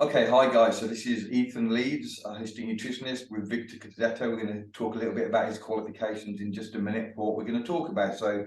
Okay, hi guys. So this is Ethan Leeds, a holistic nutritionist with Victor Cazzetto. We're going to talk a little bit about his qualifications in just a minute for what we're going to talk about. So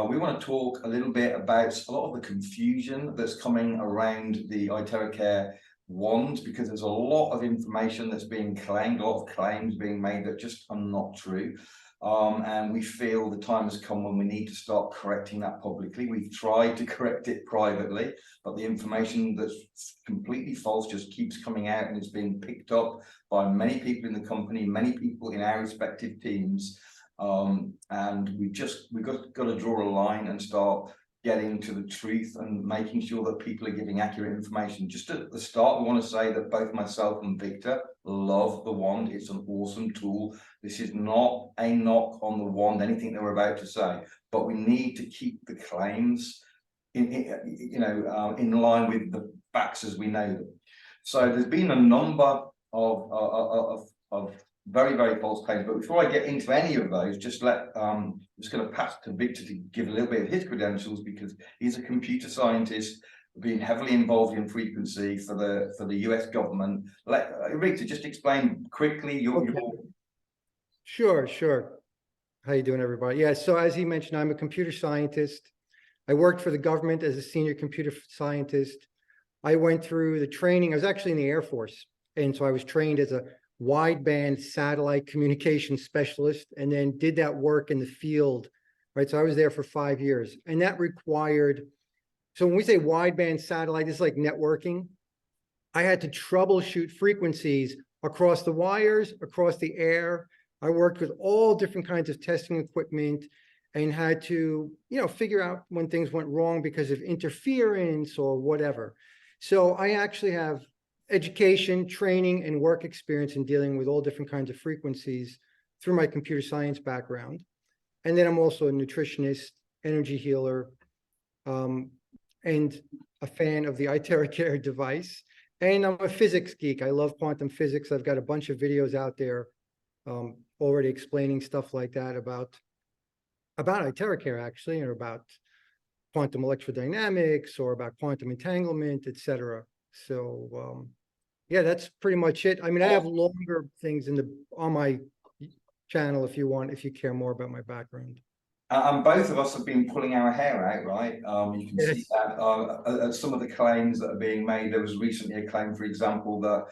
we want to talk a little bit about a lot of the confusion that's coming around the Iteracare wand, because there's a lot of information that's being claimed, a lot of claims being made that just are not true. And we feel the time has come when we need to start correcting that publicly. We've tried to correct it privately, but the information that's completely false just keeps coming out, and it's being picked up by many people in the company, many people in our respective teams. And we've got to draw a line and start getting to the truth and making sure that people are giving accurate information. Just at the start, we want to say that both myself and Victor love the wand. It's an awesome tool. This is not a knock on the wand, anything that we're about to say, but we need to keep the claims in line with the facts as we know them. So there's been a number of very, very false claims. But before I get into any of those, I'm just going to pass to Victor to give a little bit of his credentials, because he's a computer scientist, being heavily involved in frequency for the US government. Victor, just explain quickly your. Sure. How you doing, everybody? Yeah, so as he mentioned, I'm a computer scientist. I worked for the government as a senior computer scientist. I went through the training. I was actually in the Air Force, and so I was trained as a wideband satellite communication specialist, and then did that work in the field, right? So I was there for 5 years, and that required, so when we say wideband satellite, it's like networking. I had to troubleshoot frequencies across the wires, across the air. I worked with all different kinds of testing equipment and had to, figure out when things went wrong because of interference or whatever. So I actually have education, training, and work experience in dealing with all different kinds of frequencies through my computer science background. And then I'm also a nutritionist, energy healer, and a fan of the Iteracare device. And I'm a physics geek. I love quantum physics. I've got a bunch of videos out there already explaining stuff like that about Iteracare, actually, or about quantum electrodynamics, or about quantum entanglement, etc. So yeah, that's pretty much it. I mean, I have longer things on my channel if you care more about my background. And both of us have been pulling our hair out, right? You can see that some of the claims that are being made. There was recently a claim, for example, that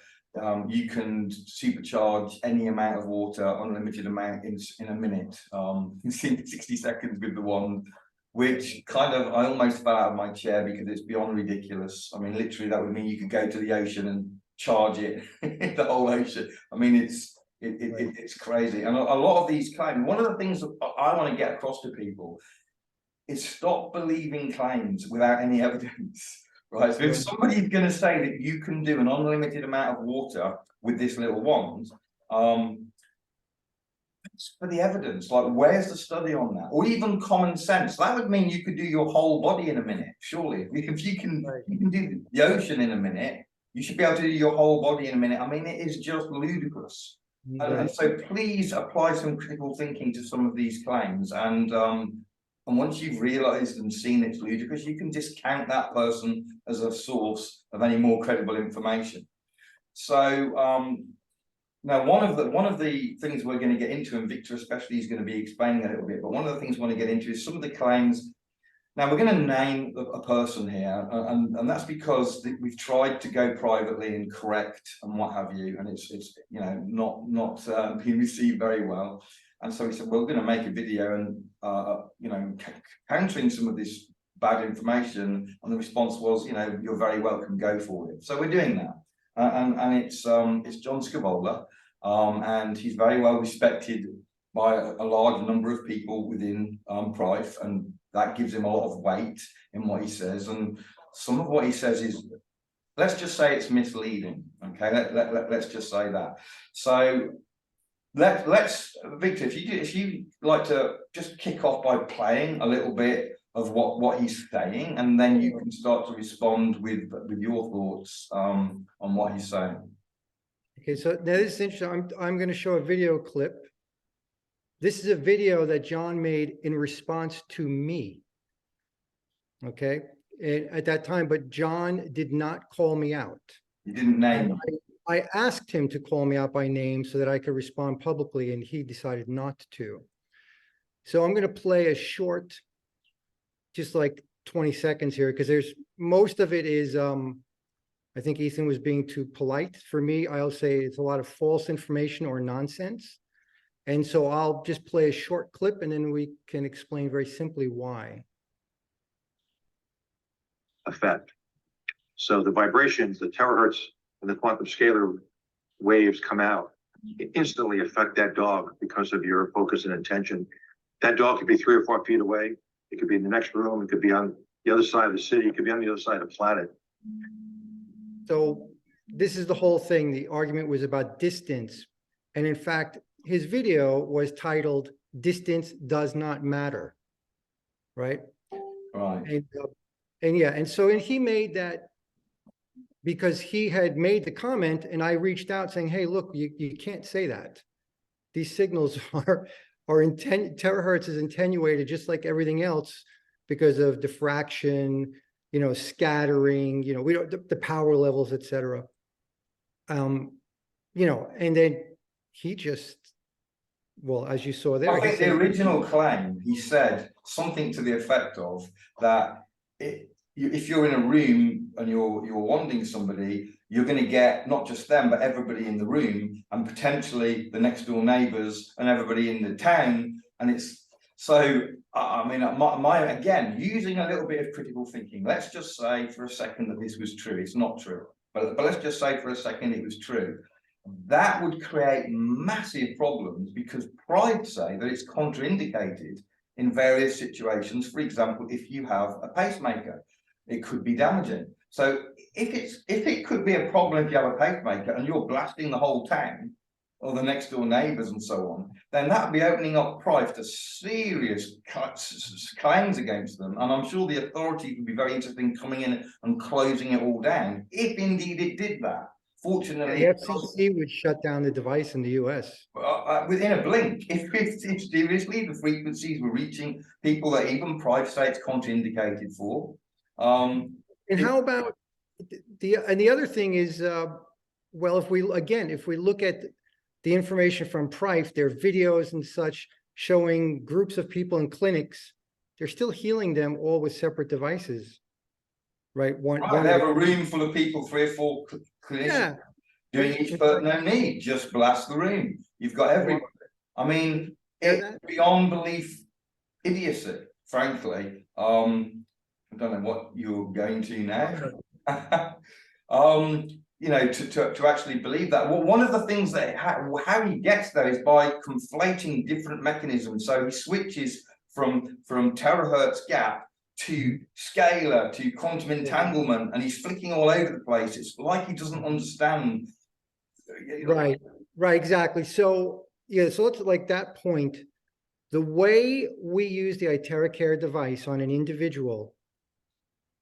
you can supercharge any amount of water, unlimited amount in a minute, in 60 seconds with the wand, which kind of, I almost fell out of my chair because it's beyond ridiculous. I mean, literally, that would mean you could go to the ocean and charge it, the whole ocean. I mean, it's crazy. And a lot of these claims, one of the things that I want to get across to people is stop believing claims without any evidence. Right, so if somebody's going to say that you can do an unlimited amount of water with this little wand, for the evidence, like, where's the study on that? Or even common sense. That would mean you could do your whole body in a minute, surely. If you can do the ocean in a minute, you should be able to do your whole body in a minute. I mean, it is just ludicrous. And so please apply some critical thinking to some of these claims. And once you've realized and seen it's ludicrous, you can discount that person as a source of any more credible information. So now one of the things we're going to get into, and Victor especially is going to be explaining a little bit, but one of the things we want to get into is some of the claims. Now we're going to name a person here, and that's because we've tried to go privately and correct and what have you, and it's not being received very well. And so we said, well, we're going to make a video and countering some of this bad information. And the response was, you're very welcome, go for it. So we're doing that, and it's John Scabola, and he's very well respected by a large number of people within Price, and that gives him a lot of weight in what he says. And some of what he says is, let's just say it's misleading. Okay, let's just say that. So let's Victor, if you like to just kick off by playing a little bit of what he's saying, and then you can start to respond with your thoughts on what he's saying. Okay, so now this is interesting. I'm going to show a video clip. This is a video that John made in response to me. Okay, at that time, but John did not call me out. You didn't name And them. I asked him to call me out by name so that I could respond publicly, and he decided not to. So I'm going to play a short, just like 20 seconds here, because there's most of it is, I think Ethan was being too polite. For me, I'll say it's a lot of false information or nonsense. And so I'll just play a short clip and then we can explain very simply why. Effect. So the vibrations, the terahertz and the quantum scalar waves come out, instantly affect that dog because of your focus and intention. That dog could be 3 or 4 feet away. It could be in the next room. It could be on the other side of the city. It could be on the other side of the planet. So this is the whole thing. The argument was about distance. And in fact, his video was titled "Distance Does Not Matter." Right? Right. And yeah, and so he made that because he had made the comment and I reached out saying, hey, look, you can't say that. These signals are terahertz is attenuated just like everything else because of diffraction, scattering, we don't, the power levels, etc. And then he just, well, as you saw there, I think the original claim, he said something to the effect of that if you're in a room and you're wanting somebody, you're going to get not just them, but everybody in the room and potentially the next door neighbors and everybody in the town. And it's so, I mean, again, using a little bit of critical thinking, let's just say for a second that this was true. It's not true, but let's just say for a second it was true. That would create massive problems because Pride say that it's contraindicated in various situations. For example, if you have a pacemaker, it could be damaging. So if it could be a problem if you have a pacemaker and you're blasting the whole town or the next door neighbors and so on, then that would be opening up Pride to serious claims against them. And I'm sure the authorities would be very interested in coming in and closing it all down, if indeed it did that. Fortunately, the FCC would shut down the device in the US. Within a blink. If seriously the frequencies were reaching people that even Pride say it's contraindicated for. And how about the other thing is, well, if we look at the information from Prife, their videos and such showing groups of people in clinics, they're still healing them all with separate devices, right? One they have a room full of people, 3 or 4 clinicians doing each person no need. Just blast the room. You've got everybody. I mean, it's beyond belief idiocy, frankly. I don't know what you're going to now. To actually believe that. Well, one of the things that how he gets there is by conflating different mechanisms. So he switches from terahertz gap to scalar to quantum entanglement, and he's flicking all over the place. It's like he doesn't understand. Right, exactly. So yeah, so it's like that point. The way we use the Iteracare device on an individual,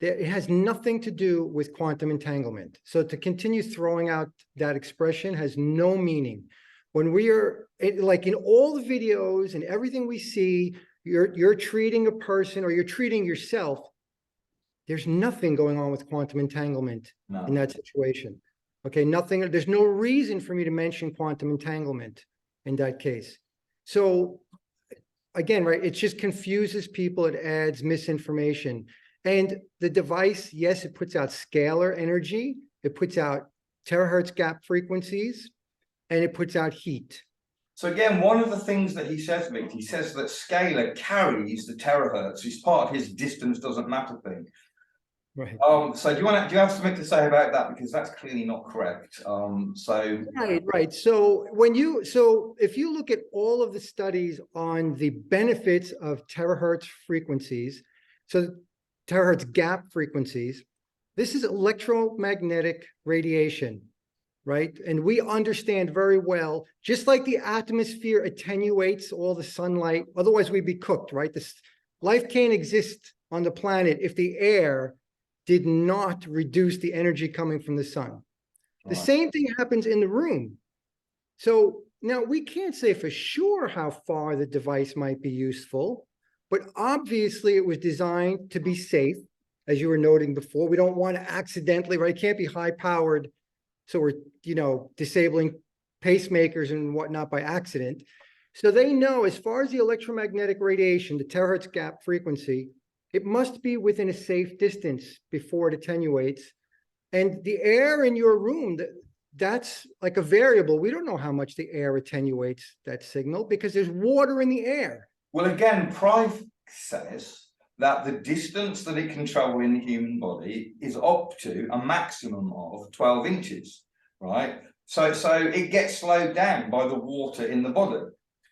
it has nothing to do with quantum entanglement. So to continue throwing out that expression has no meaning. When we are like in all the videos and everything we see, you're treating a person or you're treating yourself. There's nothing going on with quantum entanglement in that situation. Okay, nothing. There's no reason for me to mention quantum entanglement in that case. So again, right, it just confuses people. It adds misinformation. And the device, yes, it puts out scalar energy, it puts out terahertz gap frequencies, and it puts out heat. So again, one of the things that he says, Vic, he says that scalar carries the terahertz. It's part of his distance doesn't matter thing. Right. So do you have something to say about that? Because that's clearly not correct. Right. So if you look at all of the studies on the benefits of terahertz frequencies, so terahertz gap frequencies, this is electromagnetic radiation, right? And we understand very well, just like the atmosphere attenuates all the sunlight, otherwise we'd be cooked, right? Life can't exist on the planet if the air did not reduce the energy coming from the sun. The same thing happens in the room. So now we can't say for sure how far the device might be useful, but obviously it was designed to be safe, as you were noting before. We don't want to accidentally, right? It can't be high powered So we're, disabling pacemakers and whatnot by accident. So they know as far as the electromagnetic radiation, the terahertz gap frequency, it must be within a safe distance before it attenuates. And the air in your room, that's like a variable. We don't know how much the air attenuates that signal because there's water in the air. Well, again, Price says that the distance that it can travel in the human body is up to a maximum of 12 inches, right? So it gets slowed down by the water in the body,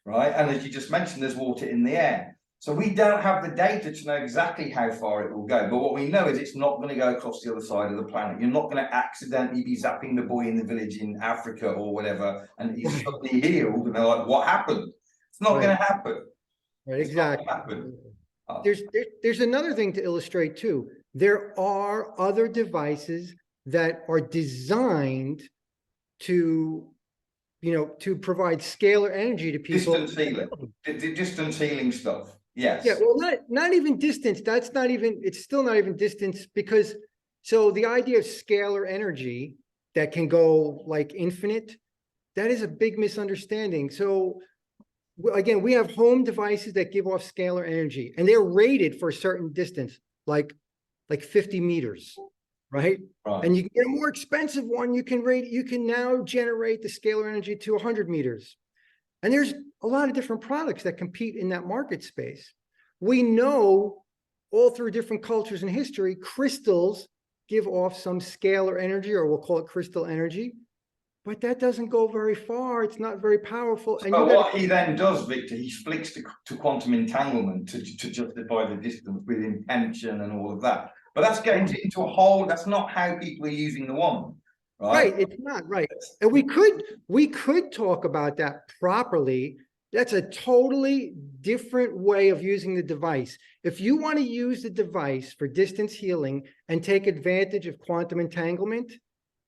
right? And as you just mentioned, there's water in the air. So we don't have the data to know exactly how far it will go. But what we know is it's not going to go across the other side of the planet. You're not going to accidentally be zapping the boy in the village in Africa or whatever, and he's suddenly healed, and they're like, what happened? It's not going to happen. Right, exactly. Oh. There's another thing to illustrate too. There are other devices that are designed to, to provide scalar energy to people. Distance healing, distance healing stuff. Yes. Yeah, well, not even distance. It's still not even distance because, so the idea of scalar energy that can go like infinite, that is a big misunderstanding. So again, we have home devices that give off scalar energy and they're rated for a certain distance, like 50 meters, right? And you can get a more expensive one. You can now generate the scalar energy to 100 meters. And there's a lot of different products that compete in that market space. We know all through different cultures and history, crystals give off some scalar energy, or we'll call it crystal energy, but that doesn't go very far. It's not very powerful. And what he then does, Victor, he flicks to quantum entanglement to justify the distance with intention and all of that. But that's getting into a whole, that's not how people are using the wand. Right, it's not right. And we could talk about that properly. That's a totally different way of using the device. If you want to use the device for distance healing and take advantage of quantum entanglement,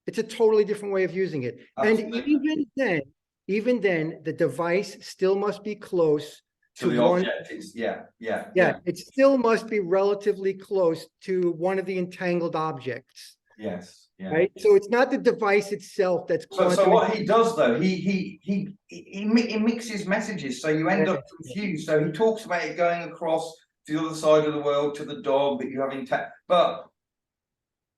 it's a totally different way of using it. Absolutely. And even then, the device still must be close to the object. It still must be relatively close to one of the entangled objects. Yes. Yeah. Right. So it's not the device itself that's so what he does though, he mixes messages, so you end up confused. So he talks about it going across to the other side of the world to the dog that you have intact, but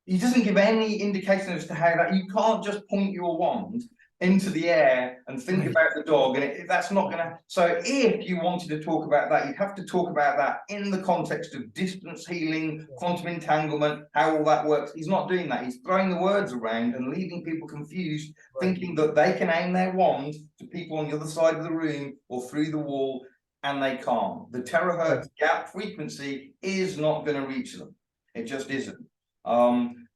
he doesn't give any indication as to how that, you can't just point your wand into the air and think about the dog, and that's not going to. So if you wanted to talk about that, you'd have to talk about that in the context of distance healing, quantum entanglement, how all that works. He's not doing that. He's throwing the words around and leaving people confused, thinking that they can aim their wand to people on the other side of the room or through the wall, and they can't. The terahertz gap frequency is not going to reach them. It just isn't.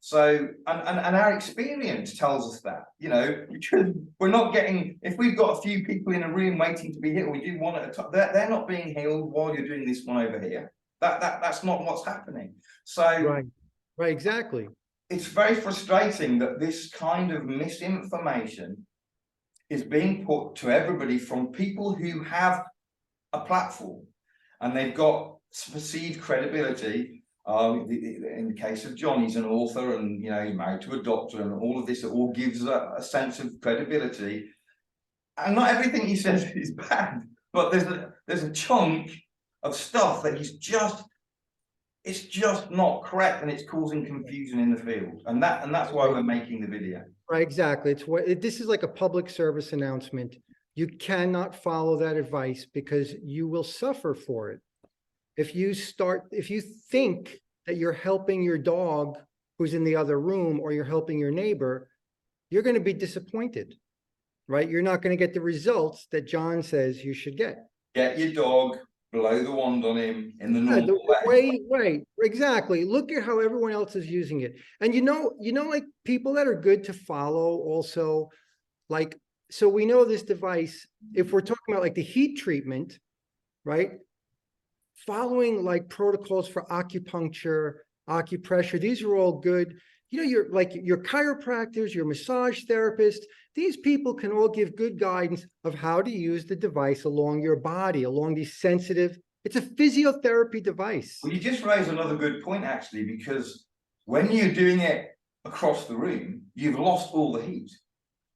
So our experience tells us that, because we're not getting, if we've got a few people in a room waiting to be healed, we do one at a time, they're not being healed while you're doing this one over here. That's not what's happening. So right, exactly. It's very frustrating that this kind of misinformation is being put to everybody from people who have a platform and they've got perceived credibility. In the case of John, he's an author and he's married to a doctor, and all of this, it all gives a sense of credibility. And not everything he says is bad, but there's a chunk of stuff that it's just not correct, and it's causing confusion in the field. And that's why we're making the video. Right, exactly. This is like a public service announcement. You cannot follow that advice because you will suffer for it. If you think that you're helping your dog who's in the other room, or you're helping your neighbor, you're going to be disappointed, right? You're not going to get the results that John says you should get. Get your dog, blow the wand on him in the normal way. Right, exactly. Look at how everyone else is using it. And like people that are good to follow also, like, so we know this device, if we're talking about like the heat treatment, right? Following like protocols for acupuncture, acupressure, these are all good. Your chiropractors, your massage therapists, these people can all give good guidance of how to use the device along your body, along these sensitive, it's a physiotherapy device. Well, you just raised another good point, actually, because when you're doing it across the room, you've lost all the heat.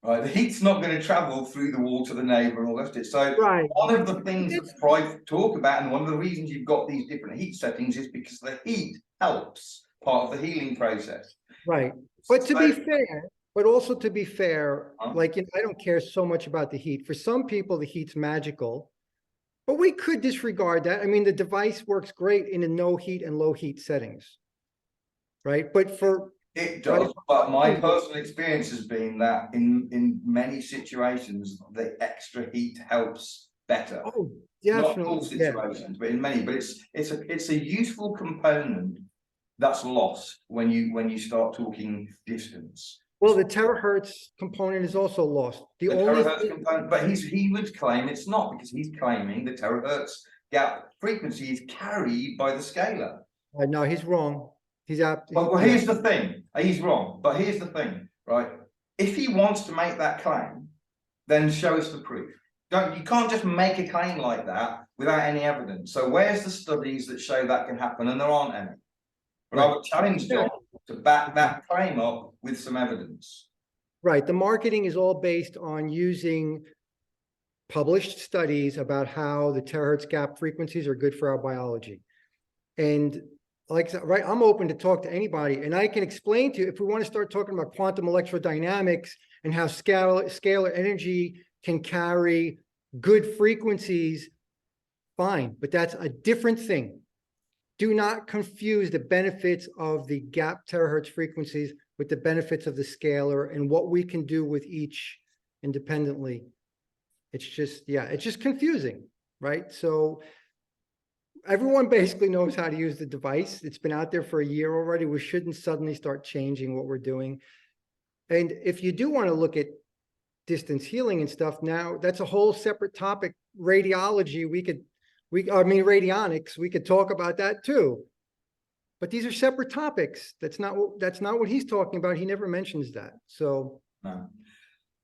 Right, the heat's not going to travel through the wall to the neighbour and all the rest of it. So Right. one of the things that Price talk about, and one of the reasons you've got these different heat settings, is because the heat helps part of the healing process. Right. But to be So- fair, but also to be fair, Huh? like, you know, I don't care so much about the heat. For some people, the heat's magical, but we could disregard that. I mean, the device works great in the no heat and low heat settings. Right. But for It does, but my personal experience has been that in many situations, the extra heat helps better. oh, Not all definitely, yeah. situations, but in many. But it's a useful component that's lost when you start talking distance. Well, the terahertz component is also lost. The The only terahertz thing, component, but he would claim it's not, because he's claiming the terahertz gap frequency is carried by the scalar. no, he's wrong. He's apt. Well, here's the thing. He's wrong, but here's the thing, right? If he wants to make that claim, then show us the proof. You can't just make a claim like that without any evidence. So where's the studies that show that can happen? And there aren't any. But I would challenge John to back that claim up with some evidence. Right. The marketing is all based on using published studies about how the terahertz gap frequencies are good for our biology. And like, right, I'm open to talk to anybody, and I can explain to you, if we want to start talking about quantum electrodynamics and how scalar energy can carry good frequencies, fine, but that's a different thing. Do not confuse the benefits of the gap terahertz frequencies with the benefits of the scalar and what we can do with each independently. It's just, yeah, it's just confusing, right? So everyone basically knows how to use the device. It's been out there for a year already. We shouldn't suddenly start changing what we're doing. And if you do want to look at distance healing and stuff, now that's a whole separate topic. Radiology, I mean, radionics, we could talk about that too. But these are separate topics. That's not what he's talking about. He never mentions that. So No.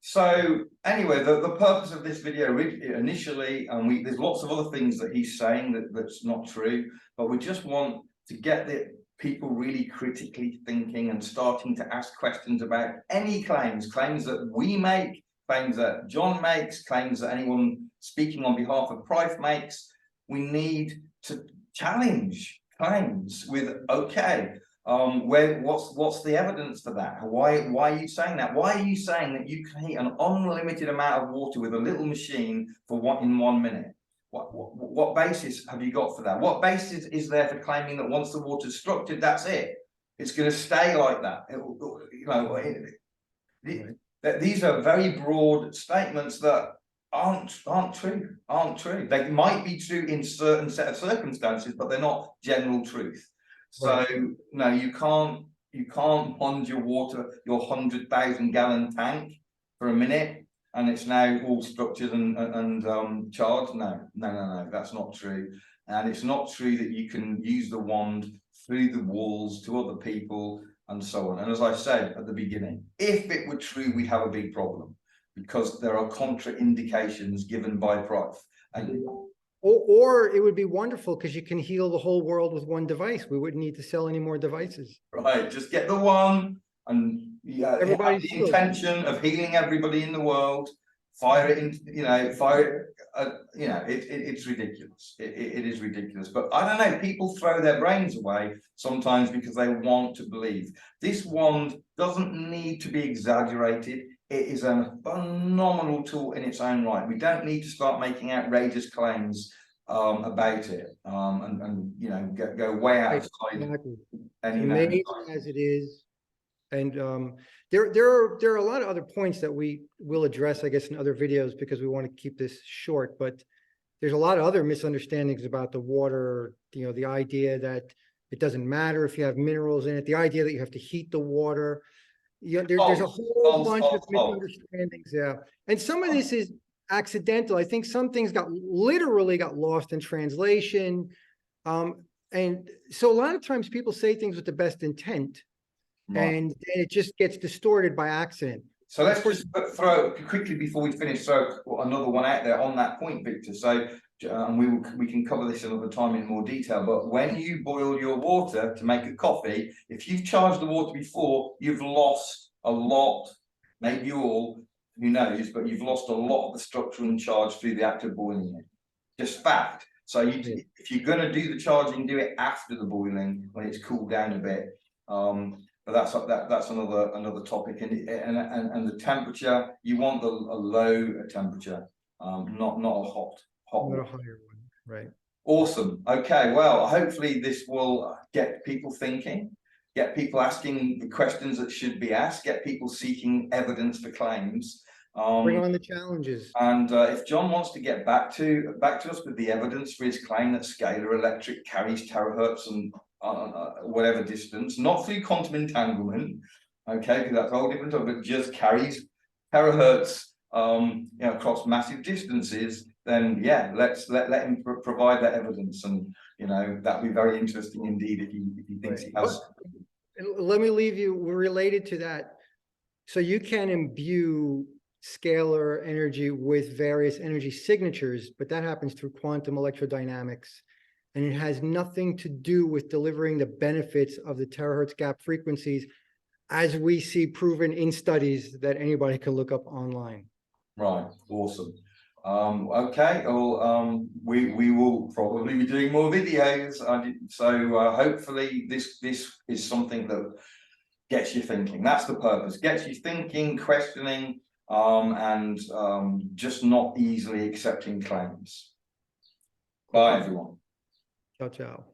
So anyway, the purpose of this video initially, and there's lots of other things that he's saying that's not true, but we just want to get the people really critically thinking and starting to ask questions about any claims that we make, claims that John makes, claims that anyone speaking on behalf of Price makes. We need to challenge claims with, okay, what's the evidence for that? Why are you saying that? Why are you saying that you can heat an unlimited amount of water with a little machine for in 1 minute? What basis have you got for that? What basis is there for claiming that once the water's structured, that's it? It's going to stay like that. These are very broad statements that aren't true. They might be true in certain set of circumstances, but they're not general truth. So no, you can't plunge your water, your 100,000 gallon tank for a minute and it's now all structured and charged. No, that's not true. And it's not true that you can use the wand through the walls to other people and so on. And as I said at the beginning, if it were true, we have a big problem because there are contraindications given by Price. And or it would be wonderful because you can heal the whole world with one device. We wouldn't need to sell any more devices. Right, just get the one and everybody's the intention of healing everybody in the world. Fire it in, it's ridiculous. It is ridiculous. But I don't know, people throw their brains away sometimes because they want to believe. This wand doesn't need to be exaggerated. It is a phenomenal tool in its own right. We don't need to start making outrageous claims about it and go way outside. Exactly. Any amazing as it is. And there are a lot of other points that we will address, I guess, in other videos because we want to keep this short. But there's a lot of other misunderstandings about the water. The idea that it doesn't matter if you have minerals in it. The idea that you have to heat the water. There's a whole bunch of misunderstandings. Yeah, and some of this is accidental. I think some things literally got lost in translation. And so a lot of times people say things with the best intent. Right. And it just gets distorted by accident. So let's just throw quickly before we finish, throw another one out there on that point, Victor. So and we can cover this another time in more detail, but when you boil your water to make a coffee, if you've charged the water before, you've lost a lot, maybe all, who knows, but you've lost a lot of the structural charge through the act of boiling it. Just fact. So if you're going to do the charging, do it after the boiling when it's cooled down a bit. But that's another topic. And the temperature, you want a low temperature, not a hot Not a one. higher one, right? Awesome. Okay, well, hopefully this will get people thinking, get people asking the questions that should be asked, get people seeking evidence for claims. Bring on the challenges. And if John wants to get back to us with the evidence for his claim that scalar electric carries terahertz and whatever distance, not through quantum entanglement, okay, because that's a whole different topic, but just carries terahertz, across massive distances, then yeah, let him provide that evidence, and that'd be very interesting indeed if he thinks he has. Let me leave you related to that. So you can imbue scalar energy with various energy signatures, but that happens through quantum electrodynamics. And it has nothing to do with delivering the benefits of the terahertz gap frequencies, as we see proven in studies that anybody can look up online. Right. Awesome. Okay. Well, we will probably be doing more videos. So hopefully this is something that gets you thinking. That's the purpose. Gets you thinking, questioning, and just not easily accepting claims. Bye, everyone. Ciao, ciao.